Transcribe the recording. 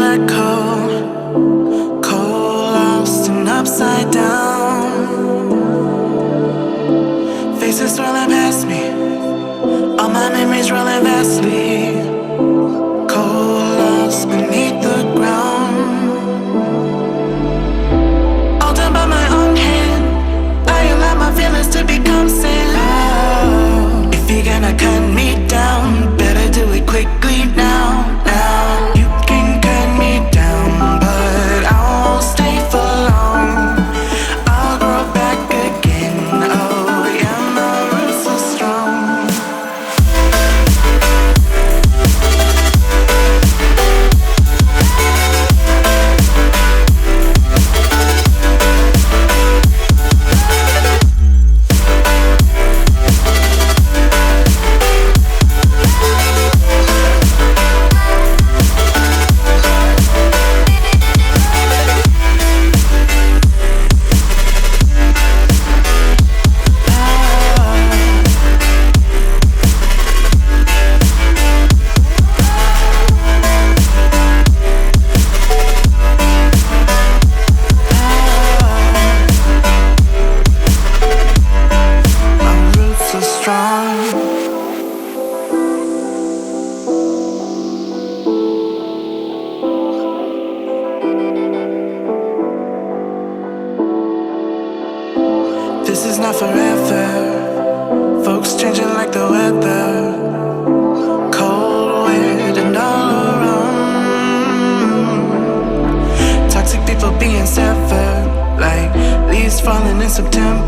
black hole, cold, lost and upside down. Faces swirling past me, all my memories rolling vastly, cold, lost beneath the ground. All done by my own hand, I allow my feelings to become sand. Oh, if you're gonna cut me down, better do it quickly now. Now you can cut me down, but I won't stay for long. I'll grow back again. Oh yeah, my roots are strong. This is not forever. Folks changing like the weather. Cold, wet, and all around. Toxic people being severed, like leaves falling in September.